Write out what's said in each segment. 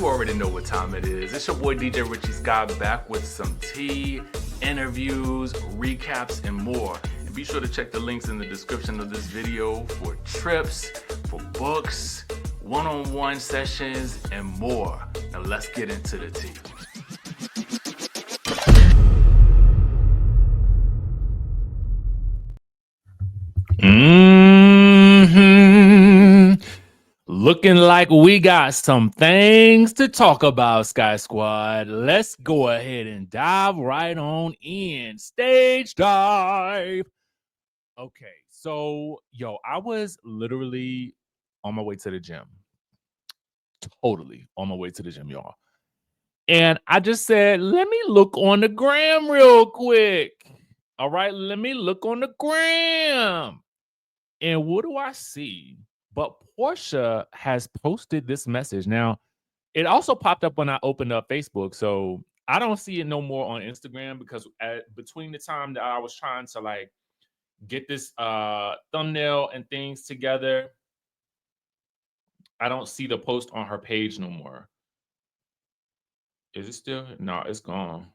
You already know what time it is. It's your boy DJ Richie Skye back with some tea, interviews, recaps, and more. And be sure to check the links in the description of this video for trips, for books, one-on-one sessions, and more. Now let's get into the tea. Looking like we got some things to talk about, Sky Squad. Let's go ahead and dive right on in. Stage dive. Okay, so, I was literally on my way to the gym. Totally on my way to the gym, y'all. And I just said, let me look on the gram real quick. All right, let me look on the gram. And what do I see? But Porsha has posted this message. Now, it also popped up when I opened up Facebook. So I don't see it no more on Instagram because between the time that I was trying to get this thumbnail and things together, I don't see the post on her page no more. Is it still? No, it's gone.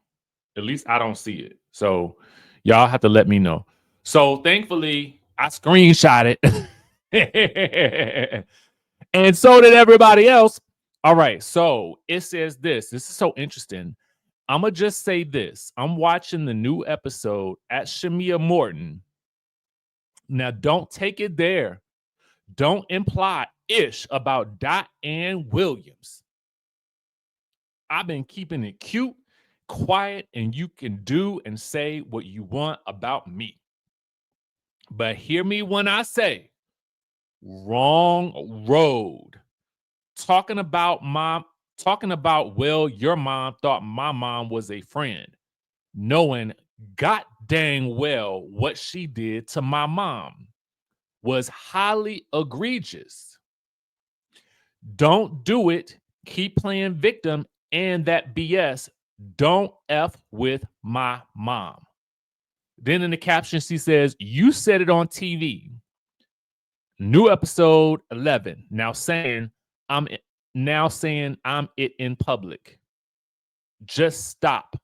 At least I don't see it. So y'all have to let me know. So thankfully, I screenshot it. And so did everybody else. All right. So it says this. This is so interesting. I'm going to just say this. I'm watching the new episode at Shamia Morton. Now, don't take it there. Don't imply ish about Diane Williams. I've been keeping it cute, quiet, and you can do and say what you want about me. But hear me when I say, wrong road. Talking about, your mom thought my mom was a friend, knowing god dang well what she did to my mom was highly egregious. Don't do it. Keep playing victim and that BS. Don't F with my mom. Then in the caption, she says, you said it on TV. New episode 11. Now saying I'm it in public. Just stop.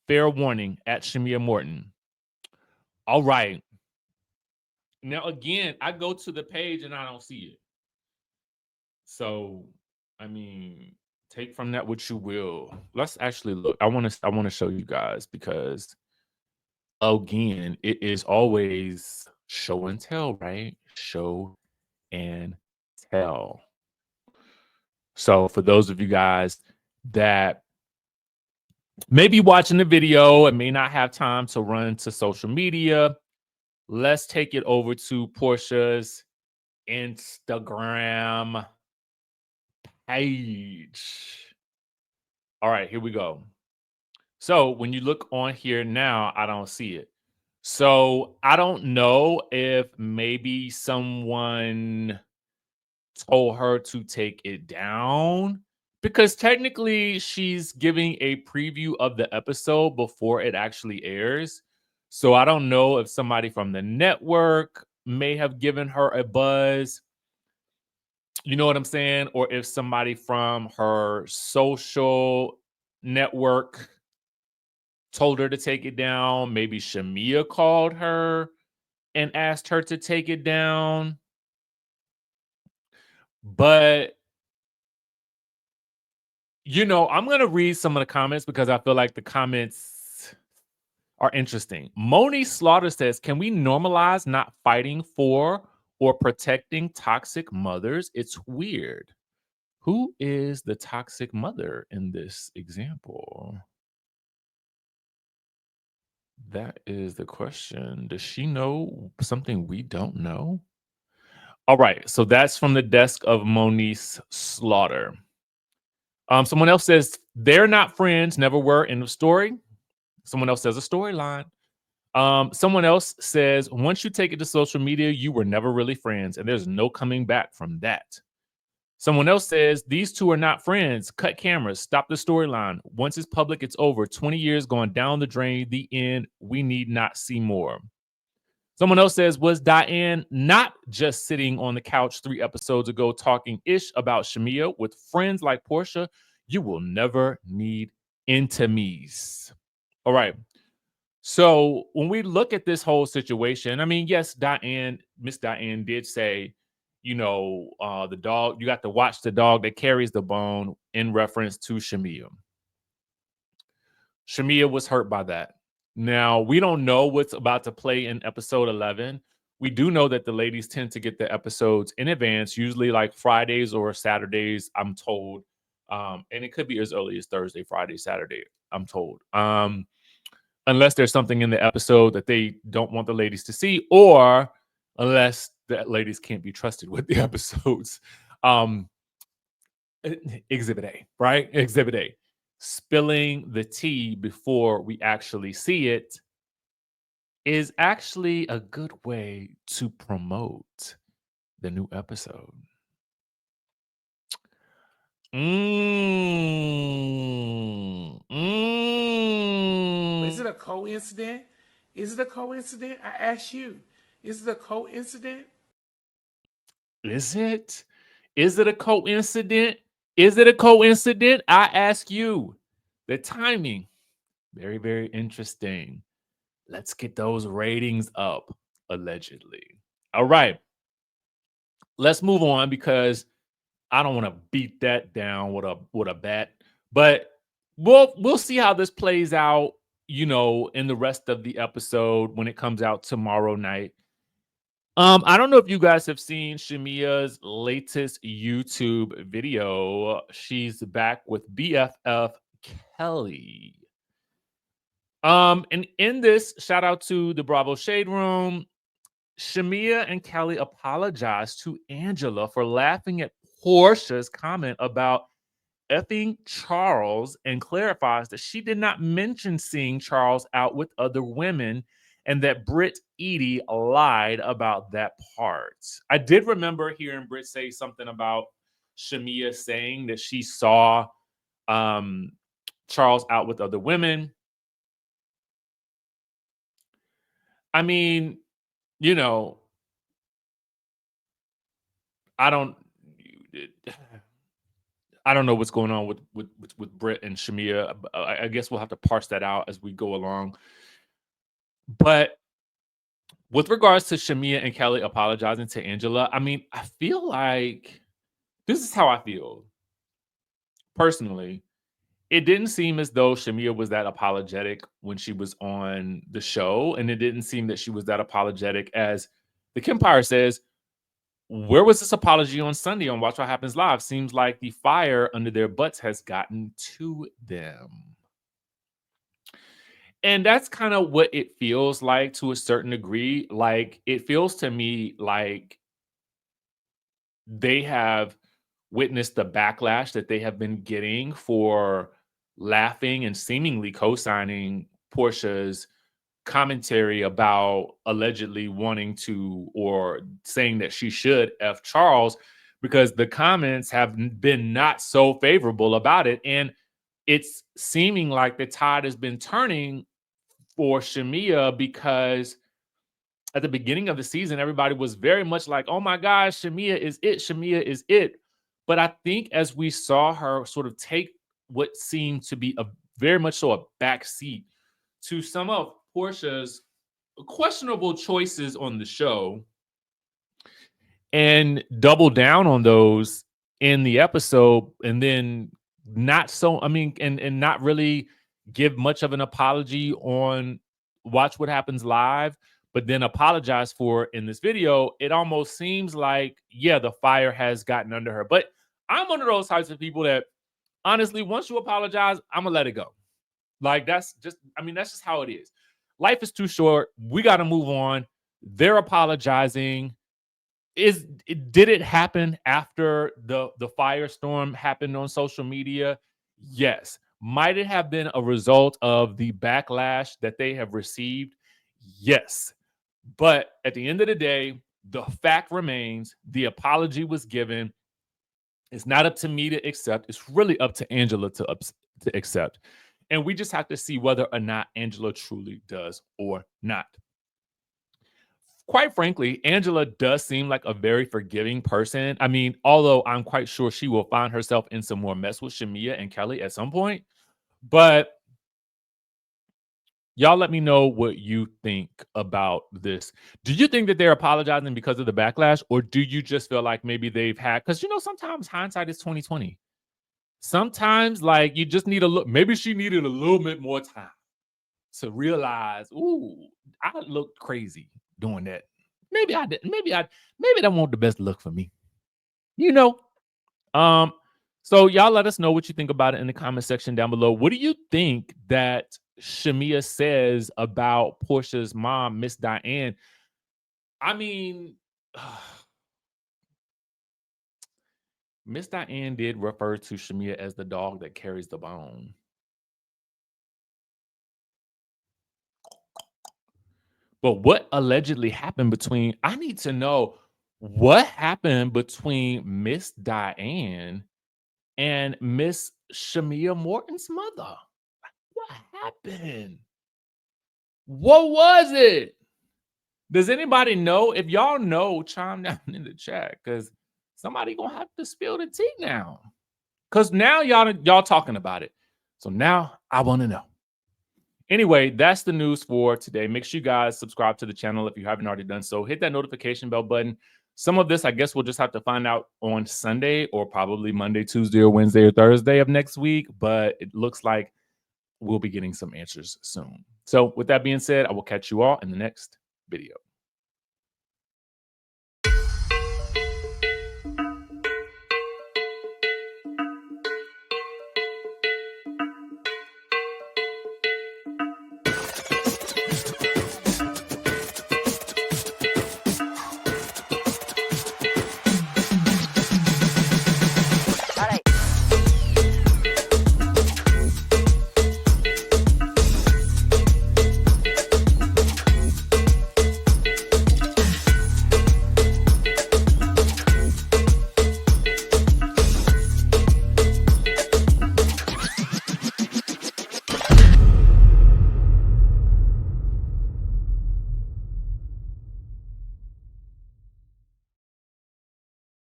Fair warning at Shamia Morton. All right. Now, again, I go to the page and I don't see it. So, take from that what you will. Let's actually look. I want to show you guys because, again, it is always show and tell, right? Show and tell. So for those of you guys that may be watching the video and may not have time to run to social media, let's take it over to Portia's Instagram page. All right, here we go. So when you look on here now, I don't see it. So I don't know if maybe someone told her to take it down because technically she's giving a preview of the episode before it actually airs. So I don't know if somebody from the network may have given her a buzz. You know what I'm saying? Or if somebody from her social network told her to take it down. Maybe Shamea called her and asked her to take it down. But, I'm going to read some of the comments because I feel like the comments are interesting. Moni Slaughter says, can we normalize not fighting for or protecting toxic mothers? It's weird. Who is the toxic mother in this example? That is the question. Does she know something we don't know? All right. So that's from the desk of Monique Slaughter. Someone else says, they're not friends, never were, end of story. Someone else says a storyline. Someone else says, once you take it to social media, you were never really friends, and there's no coming back from that. Someone else says, these two are not friends. Cut cameras. Stop the storyline. Once it's public, it's over. 20 years going down the drain. The end. We need not see more. Someone else says, was Diane not just sitting on the couch 3 episodes ago talking ish about Shamea with friends like Porsha? You will never need intimies. All right. So when we look at this whole situation, I mean, yes, Miss Diane did say, the dog, you got to watch the dog that carries the bone in reference to Shamea. Shamea was hurt by that. Now, we don't know what's about to play in episode 11. We do know that the ladies tend to get the episodes in advance, usually like Fridays or Saturdays, I'm told. And it could be as early as Thursday, Friday, Saturday, I'm told. Unless there's something in the episode that they don't want the ladies to see, or unless the ladies can't be trusted with the episodes. Exhibit A, right? Exhibit A. Spilling the tea before we actually see it is actually a good way to promote the new episode. Is it a coincidence? Is it a coincidence? I ask you. Is it a coincidence? Is it? Is it a coincidence? Is it a coincidence? I ask you. The timing, very, very interesting. Let's get those ratings up, allegedly. All right. Let's move on because I don't want to beat that down with a bat. But we'll see how this plays out, in the rest of the episode when it comes out tomorrow night. I don't know if you guys have seen Shamea's latest YouTube video. She's back with BFF Kelly. And in this, shout out to the Bravo Shade Room. Shamea and Kelly apologized to Angela for laughing at Portia's comment about effing Charles and clarifies that she did not mention seeing Charles out with other women and that Britt Edie lied about that part. I did remember hearing Britt say something about Shamea saying that she saw Charles out with other women. I mean, I don't know what's going on with Britt and Shamea. I guess we'll have to parse that out as we go along. But with regards to Shamea and Kelly apologizing to Angela, I mean, I feel like this is how I feel personally. It didn't seem as though Shamea was that apologetic when she was on the show, and it didn't seem that she was that apologetic as the Kempire says. Where was this apology on Sunday on Watch What Happens Live? Seems like the fire under their butts has gotten to them. And that's kind of what it feels like to a certain degree. Like, it feels to me like they have witnessed the backlash that they have been getting for laughing and seemingly co-signing Portia's commentary about allegedly wanting to or saying that she should F Charles, because the comments have been not so favorable about it. And it's seeming like the tide has been turning for Shamea, because at the beginning of the season, everybody was very much like, oh my gosh, Shamea is it. Shamea is it. But I think as we saw her sort of take what seemed to be a very much so a back seat to some of Portia's questionable choices on the show and double down on those in the episode, and then not so, I mean, and not really give much of an apology on Watch What Happens Live, but then apologize for it in this video. It almost seems like, yeah, the fire has gotten under her. But I'm one of those types of people that honestly, once you apologize, I'm gonna let it go. Like, that's just how it is. Life is too short. We got to move on. They're apologizing. Did it happen after the firestorm happened on social media? Yes. Might it have been a result of the backlash that they have received? Yes. But at the end of the day, the fact remains the apology was given. It's not up to me to accept. It's really up to Angela to accept. And we just have to see whether or not Angela truly does or not. quite frankly, Angela does seem like a very forgiving person. I mean, although I'm quite sure she will find herself in some more mess with Shamea and Kelly at some point. But y'all let me know what you think about this. Do you think that they're apologizing because of the backlash, or do you just feel like maybe they've had, because sometimes hindsight is 2020. Sometimes like you just need a look. Maybe she needed a little bit more time to realize, ooh, I looked crazy doing that. Maybe I didn't. Maybe that won't the best look for me. So y'all let us know what you think about it in the comment section down below. What do you think that Shamea says about Portia's mom, Miss Diane? I mean, Miss Diane did refer to Shamea as the dog that carries the bone. But what allegedly happened between, I need to know what happened between Miss Diane and Miss Shamea Morton's mother. What happened? What was it? Does anybody know? If y'all know, chime down in the chat, because somebody gonna have to spill the tea now. Because now y'all talking about it. So now I want to know. Anyway, that's the news for today. Make sure you guys subscribe to the channel if you haven't already done so. Hit that notification bell button. Some of this, I guess, we'll just have to find out on Sunday or probably Monday, Tuesday, or Wednesday or Thursday of next week. But it looks like we'll be getting some answers soon. So with that being said, I will catch you all in the next video.